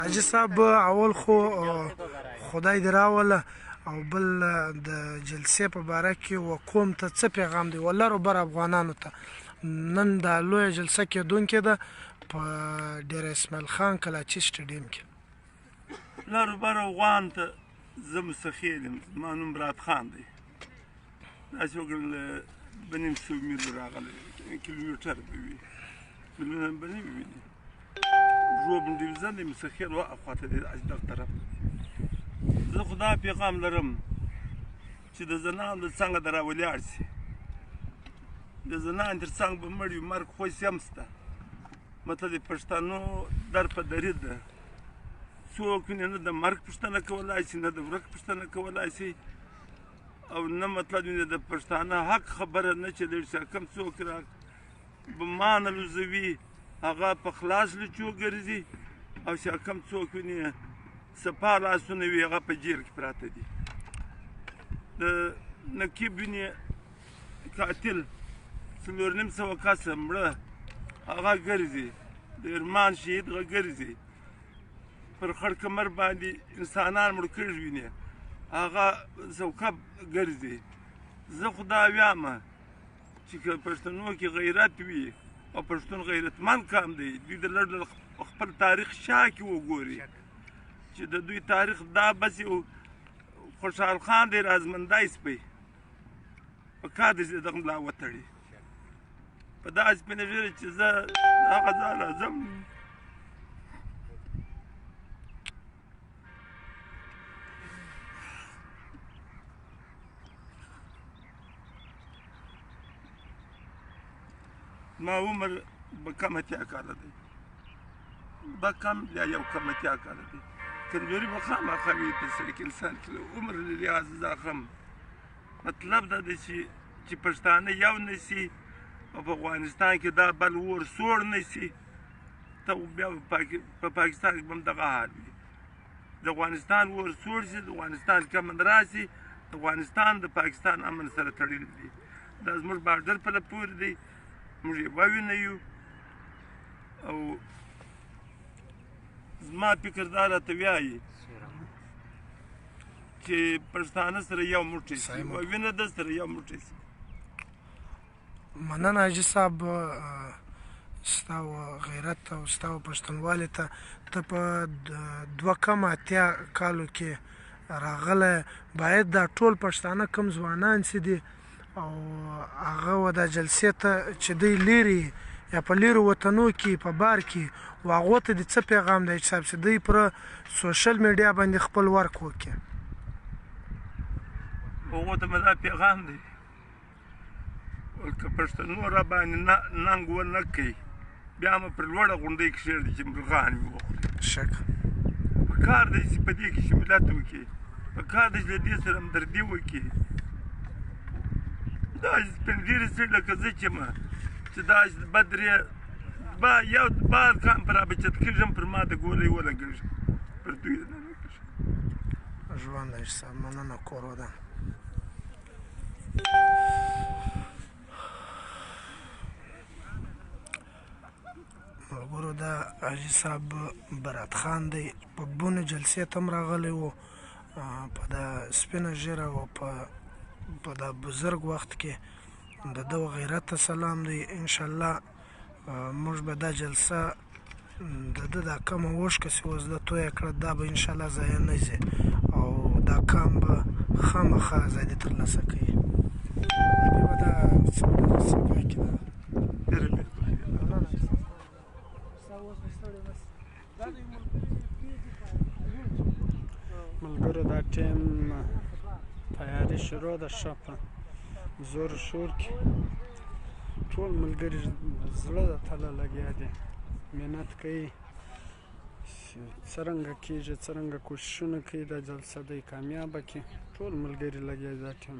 حاجي صاحب اول خو خدای دې راوله او بل د جلسې په باره کې وقوم ته څه پیغام دی ولرو بر افغانانو ته نن دا لویه جلسه کېدونکې ده په ډېر اسماعیل خان کلاچي سټیډیم کې لرو بر افغان ته زه مستخیل یم زما نوم برات خان دی داسې وګړه له به نیم سوه میلو راغلی کیلومیټر به وي میلونه به نه وي ویني ژوبل ډیویژن د مسخیر وا خواته دی دغه طرف زه خو دا پیغام لرم چې د زنانو د څنګه د راولاړ شي د زنانو تر څنګ به مړ وي مرګ خوښ هم شته مطلب د پښتنو در په درید ده څوک نه د مرګ پوښتنه کولی شي نه د ورک پوښتنه کولی شي او نه مطلب د پښتانه حق خبره نه چې لږ څه کم څوک را ما نه لوزوي هغه په خلاص لچو ګرځي او چې کم څوک ویني سپا لاسونه وي هغه په جیل کې پراته دي د نقیب ویني قاتل څلور نیم سوه کسه مړه هغه ګرځي د ارمان شهید هغه ګرځي پر خړ کمر باندې انسانان مړ کړي ویني هغه سوکه ګرځي زه خو دا ویامه چې که پښتنو کې غیرت وي او پښتون غیرتمند قام دی دوی د لږ خپل تاریخ شا کې وګوري چې د دوی تاریخ دا بس یو خوشحال خان دی رازمندی سپی په کار دی چې دغه ملا وتړي په داسې سپینه ږیره چې زه هغه ځاله ځم ما عمر به کم اتیا کاله دی به کم یا یو کم اتیا کاله دی کمزوري به خامخا وي په سړي کې انسان کې عمر له لحاظ زخم مطلب دا دی چې پښتانه یو نه شي او په افغانستان کې دا بل اور سوړ نه شي ته بیا په پاکستان کې به هم دغه حال وي د افغانستان اور سوړ شي د افغانستان کې امن راشي د افغانستان د پاکستان امن سره تړلي دي دا زموږ بارډر په له پورې دی موږ یې ووینه یو او زما فکر دا راته وایي چې پښتانه سره یو موټی شي ووینه ده سره یو موټی شي مننه حاجي صاحب ستا غیرت او ستا پښتونوالي ته په 2 کالو کې راغلی باید دا ټول پښتانه کم ځوانان چې دي او هغه و دا جلسې ته چې دی لیرې یا په لیرو وطنو کې په بار کې و هغو ته د څه پیغام دی صاحب چې دوی پر سوشل میډیا باندې خپل ورک وکړي هغو ته مې دا پیغام دی که پښتنو را باندې ننګ ونه کوي بیا مې پر لوړه غونډۍ کښېږدي چې مرغان مې وخوري شک په کار دی چې په دې کې شمولت وکړي په کار دی چې له دې سره همدردي وکړي دا سپین ږیري سړي لکه زه چې یم چې دا بدرې یو بار کام پر رابچت کېږم پر ما د ګولۍ ولګېږم پر دوی نه لګېږم ژوند دی صاحب مننه کور ودان ملګرو دا حاجي صاحب برات خان دی په بونې جلسې ته هم راغلی و په دا سپینه ږیره او په دا بزرګ وخت کې د ده غیرت ته سلام دی انشاءالله موږ به دا جلسه د ده دا کمه اوښکه چې اوس ده تویه کړه دا به انشاءالله ضایع نه ځي او دا کام به خامخا ازادي ترلاسه کوي بیا به دا سبا کې ده ملګرو دا ټیم تیاری شروع ده ښه په زور شور کې ټول ملګري زړه د تله لګیا دي محنت کوي څرنګه کېږي څرنګه کوششونه کوي دا جلسه دی کامیابه کړي ټول ملګري لګیا دي دا ټیم